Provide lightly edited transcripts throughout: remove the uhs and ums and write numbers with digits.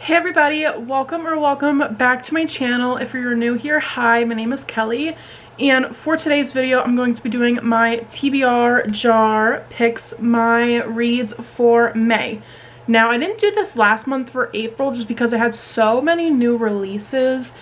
Hey everybody, welcome back to my channel. If you're new here, hi, my name is Kelly, and for today's video I'm going to be doing my TBR jar picks, my reads for May. Now I didn't do this last month for April just because I had so many new releases,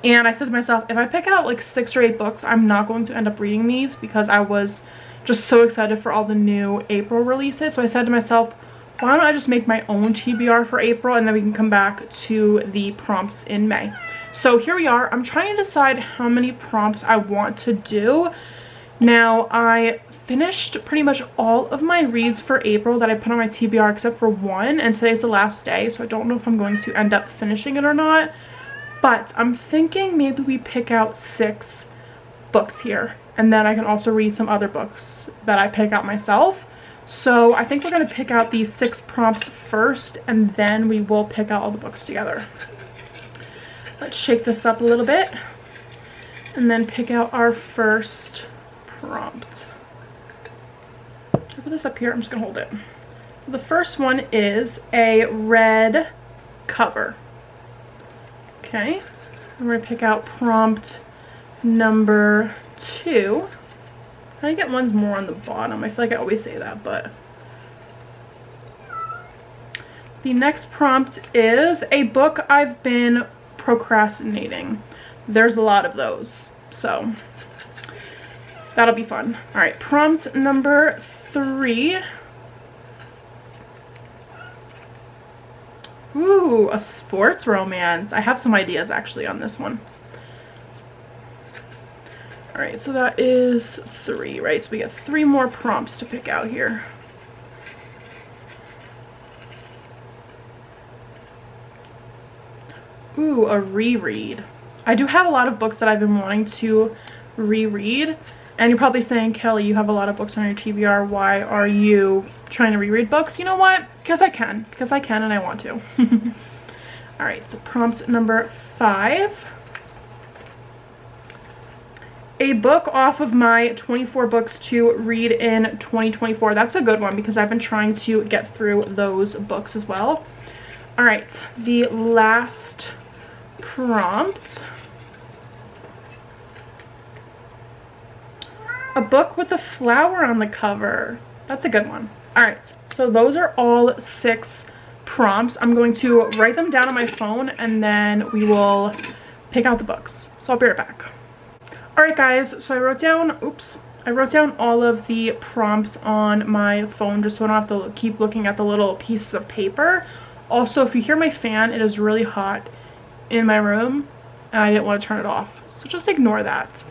and I said to myself, if I pick out like 6 or 8 books, I'm not going to end up reading these because I was just so excited for all the new April releases. So I said to myself, why don't I just make my own TBR for April and then we can come back to the prompts in May. So here we are. I'm trying to decide how many prompts I want to do. Now I finished pretty much all of my reads for April that I put on my TBR except for one, and today's the last day, so I don't know if I'm going to end up finishing it or not. But I'm thinking maybe we pick out 6 books here, and then I can also read some other books that I pick out myself. So I think we're going to pick out these 6 prompts first, and then we will pick out all the books together. Let's shake this up a little bit and then pick out our first prompt. I'll put this up here. I'm just going to hold it. The first one is a red cover. Okay, I'm going to pick out prompt number 2. I get one's more on the bottom. I feel like I always say that, but the next prompt is a book I've been procrastinating. There's a lot of those, so that'll be fun. All right, prompt number 3. Ooh, a sports romance. I have some ideas actually on this one. Alright, so that is 3, right? So we got 3 more prompts to pick out here. Ooh, a reread. I do have a lot of books that I've been wanting to reread. And you're probably saying, Kelly, you have a lot of books on your TBR. Why are you trying to reread books? You know what? Because I can. Because I can and I want to. Alright, so prompt number 5. A book off of my 24 books to read in 2024. That's a good one because I've been trying to get through those books as well. All right, the last prompt. A book with a flower on the cover. That's a good one. All right, so those are all 6 prompts. I'm going to write them down on my phone and then we will pick out the books. So I'll be right back. Alright guys, so I wrote down all of the prompts on my phone just so I don't have to keep looking at the little pieces of paper. Also, if you hear my fan, it is really hot in my room and I didn't want to turn it off, so just ignore that.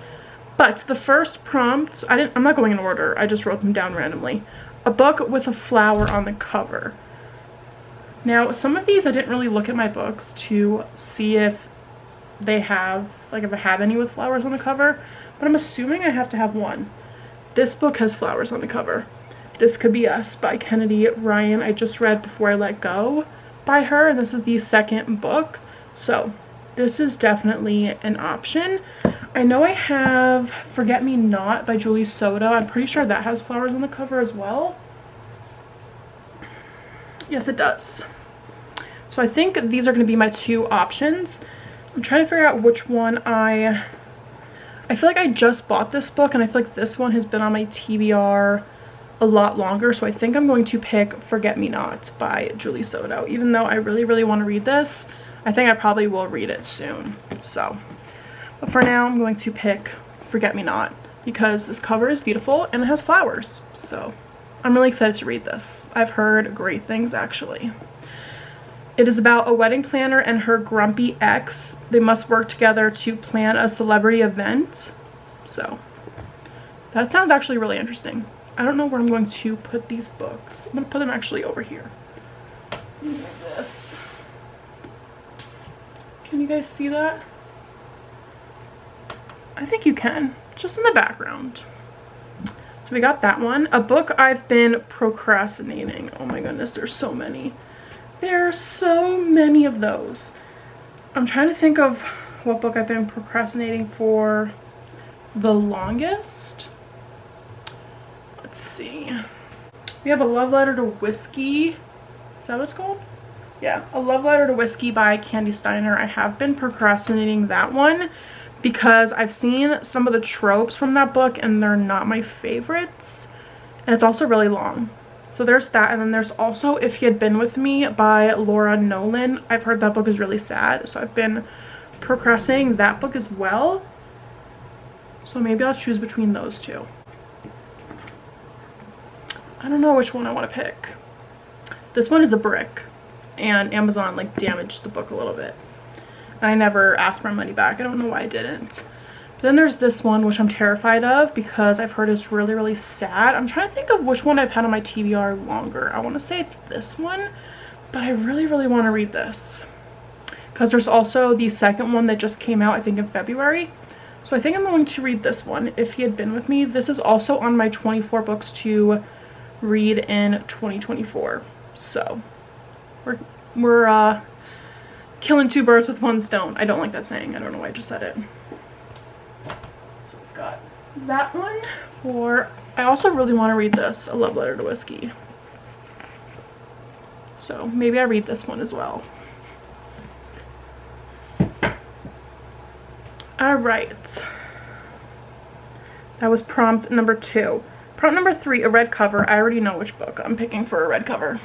But the first prompt, I'm not going in order, I just wrote them down randomly. A book with a flower on the cover. Now, some of these I didn't really look at my books to see if they have, like, if I have any with flowers on the cover, but I'm assuming I have to have one. This book has flowers on the cover. This Could Be Us by Kennedy Ryan. I just read Before I Let Go by her, and this is the 2nd book, so this is definitely an option. I know I have Forget Me Not by Julie Soto. I'm pretty sure that has flowers on the cover as well. Yes, it does. So I think these are going to be my 2 options. I'm trying to figure out which one I feel like I just bought this book and I feel like this one has been on my TBR a lot longer, so I think I'm going to pick Forget Me Not by Julie Soto. Even though I really want to read this, I think I probably will read it soon. So, but for now I'm going to pick Forget Me Not because this cover is beautiful and it has flowers. So I'm really excited to read this. I've heard great things actually. It is about a wedding planner and her grumpy ex. They must work together to plan a celebrity event. So, that sounds actually really interesting. I don't know where I'm going to put these books. I'm going to put them actually over here. Like this. Can you guys see that? I think you can. Just in the background. So we got that one. A book I've been procrastinating. Oh my goodness, there's so many. There are so many of those. I'm trying to think of what book I've been procrastinating for the longest. Let's see. We have A Love Letter to Whiskey. Is that what it's called? Yeah, A Love Letter to Whiskey by Candy Steiner. I have been procrastinating that one because I've seen some of the tropes from that book and they're not my favorites. And it's also really long. So there's that, and then there's also If He Had Been With Me by Laura Nolan. I've heard that book is really sad, so I've been procrastinating that book as well. So maybe I'll choose between those two. I don't know which one I want to pick. This one is a brick, and Amazon like damaged the book a little bit. I never asked my money back. I don't know why I didn't. But then there's this one, which I'm terrified of because I've heard it's really, really sad. I'm trying to think of which one I've had on my TBR longer. I want to say it's this one, but I really, really want to read this. Because there's also the second one that just came out, I think in February. So I think I'm going to read this one, If He Had Been With Me. This is also on my 24 books to read in 2024. So we're killing two birds with one stone. I don't like that saying. I don't know why I just said it. So we've got that one for... I also really want to read this, A Love Letter to Whiskey. So maybe I read this one as well. Alright. That was prompt number 2. Prompt number 3, a red cover. I already know which book I'm picking for a red cover.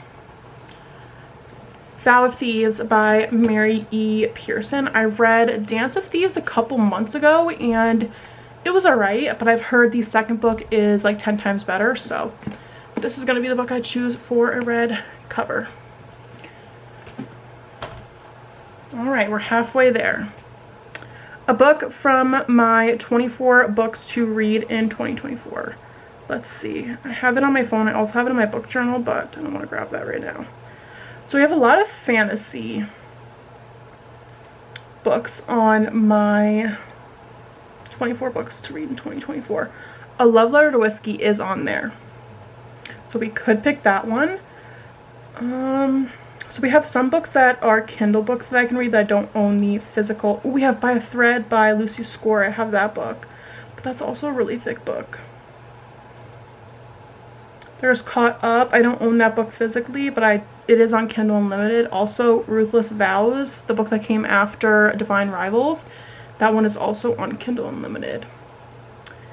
Vow of Thieves by Mary E. Pearson. I read Dance of Thieves a couple months ago and it was alright, but I've heard the second book is like 10 times better, so this is going to be the book I choose for a red cover. Alright, we're halfway there. A book from my 24 books to read in 2024. Let's see. I have it on my phone. I also have it in my book journal, but I don't want to grab that right now. So we have a lot of fantasy books on my 24 books to read in 2024. A Love Letter to Whiskey is on there. So we could pick that one. So we have some books that are Kindle books that I can read that I don't own the physical. Ooh, we have By a Thread by Lucy Score. I have that book. But that's also a really thick book. There's Caught Up. I don't own that book physically, but it is on Kindle Unlimited. Also, Ruthless Vows, the book that came after Divine Rivals. That one is also on Kindle Unlimited.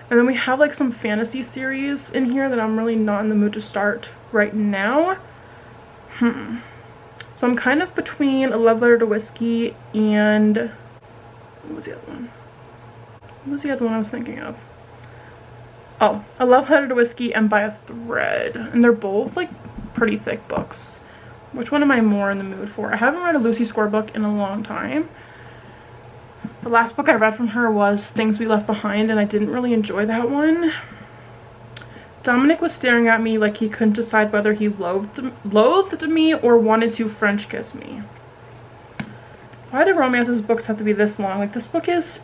And then we have like some fantasy series in here that I'm really not in the mood to start right now. So I'm kind of between A Love Letter to Whiskey and... what was the other one? What was the other one I was thinking of? Oh, A Love Letter to Whiskey and By a Thread. And they're both like pretty thick books. Which one am I more in the mood for? I haven't read a Lucy Score book in a long time. The last book I read from her was Things We Left Behind, and I didn't really enjoy that one. Dominic was staring at me like he couldn't decide whether he loathed me or wanted to French kiss me. Why do romances books have to be this long? Like, this book is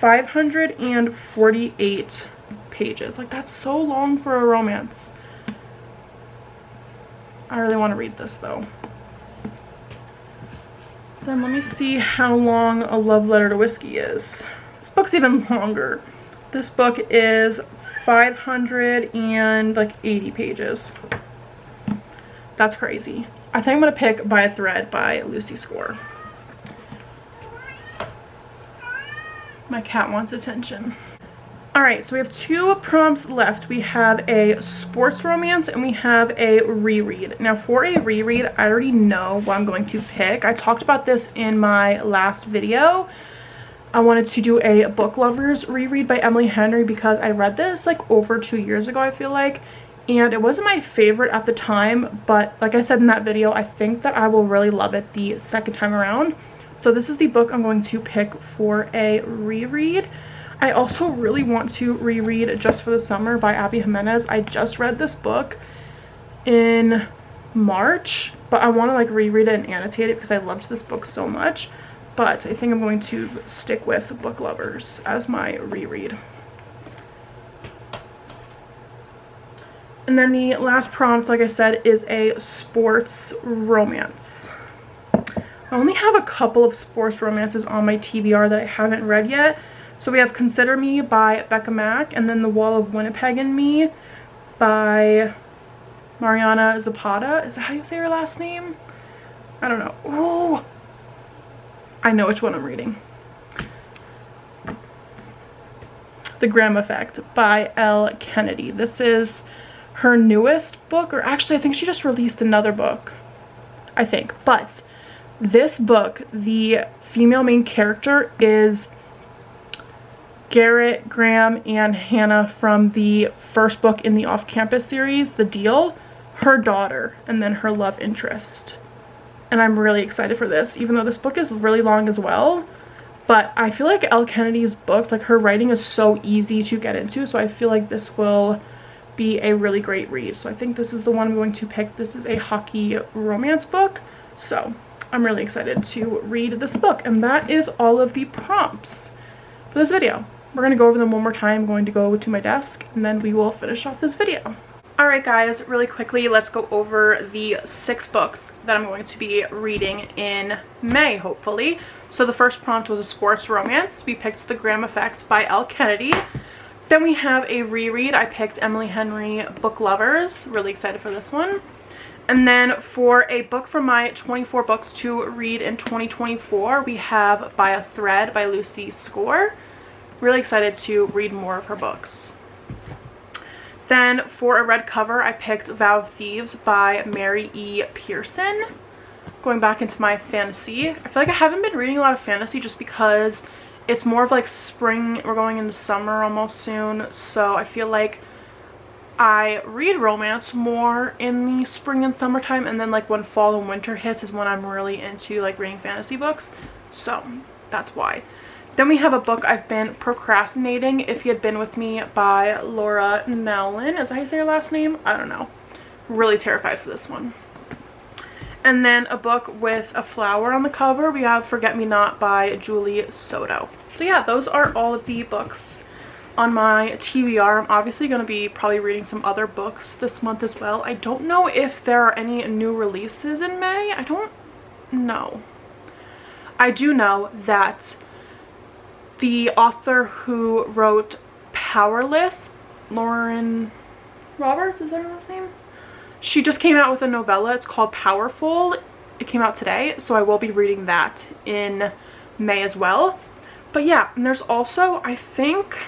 548 pages. Like, that's so long for a romance. I really want to read this, though. Then let me see how long A Love Letter to Whiskey is. This book's even longer. This book is 580 pages. That's crazy. I think I'm going to pick By a Thread by Lucy Score. My cat wants attention. Alright, so we have 2 prompts left. We have a sports romance and we have a reread. Now for a reread, I already know what I'm going to pick. I talked about this in my last video. I wanted to do a Book Lovers reread by Emily Henry because I read this like over 2 years ago, I feel like. And it wasn't my favorite at the time, but like I said in that video, I think that I will really love it the second time around. So this is the book I'm going to pick for a reread. I also really want to reread Just for the Summer by Abby Jimenez. I just read this book in March, but I want to like reread it and annotate it because I loved this book so much. But I think I'm going to stick with Book Lovers as my reread. And then the last prompt, like I said, is a sports romance. I only have a couple of sports romances on my TBR that I haven't read yet. So we have Consider Me by Becca Mack, and then The Wall of Winnipeg and Me by Mariana Zapata. Is that how you say her last name? I don't know. Ooh, I know which one I'm reading. The Graham Effect by Elle Kennedy. This is her newest book, or actually I think she just released another book, I think. But this book, the female main character is Garrett, Graham, and Hannah from the first book in the Off-Campus series, The Deal, her daughter, and then her love interest. And I'm really excited for this, even though this book is really long as well. But I feel like Elle Kennedy's books, like her writing is so easy to get into, so I feel like this will be a really great read. So I think this is the one I'm going to pick. This is a hockey romance book, so I'm really excited to read this book. And that is all of the prompts for this video. We're going to go over them one more time. I'm going to go to my desk and then we will finish off this video. Alright guys, really quickly, let's go over the 6 books that I'm going to be reading in May, hopefully. So the first prompt was a sports romance. We picked The Graham Effect by Elle Kennedy. Then we have a reread. I picked Emily Henry, Book Lovers. Really excited for this one. And then for a book from my 24 books to read in 2024, we have By a Thread by Lucy Score. Really excited to read more of her books. Then for a red cover, I picked Vow of Thieves by Mary E. Pearson. Going back into my fantasy, I feel like I haven't been reading a lot of fantasy just because it's more of like spring. We're going into summer almost soon, so I feel like I read romance more in the spring and summertime, and then like when fall and winter hits is when I'm really into like reading fantasy books, so that's why. Then we have a book I've been procrastinating, If You Had Been With Me by Laura Nowlin. Is that how you say her last name? I don't know. Really terrified for this one. And then a book with a flower on the cover. We have Forget Me Not by Julie Soto. So yeah, those are all of the books on my TBR. I'm obviously going to be probably reading some other books this month as well. I don't know if there are any new releases in May. I don't know. I do know that the author who wrote Powerless, Lauren Roberts, is that her last name? She just came out with a novella. It's called Powerful. It came out today, so I will be reading that in May as well. But yeah, and there's also, I think,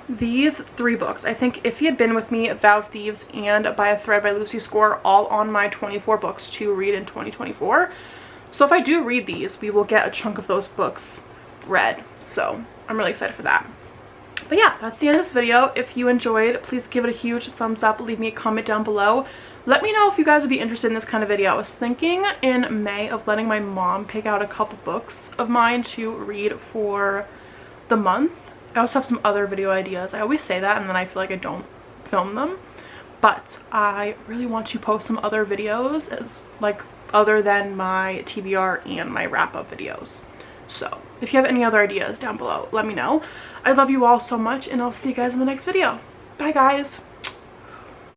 these 3 books. I think If You Had Been With Me, Vow of Thieves, and By a Thread by Lucy Score, all on my 24 books to read in 2024. So if I do read these, we will get a chunk of those books read. So I'm really excited for that. But yeah, that's the end of this video. If you enjoyed, please give it a huge thumbs up. Leave me a comment down below. Let me know if you guys would be interested in this kind of video. I was thinking in May of letting my mom pick out a couple books of mine to read for the month. I also have some other video ideas. I always say that and then I feel like I don't film them. But I really want to post some other videos as like other than my TBR and my wrap-up videos. So if you have any other ideas down below, let me know. I love you all so much and I'll see you guys in the next video. Bye guys.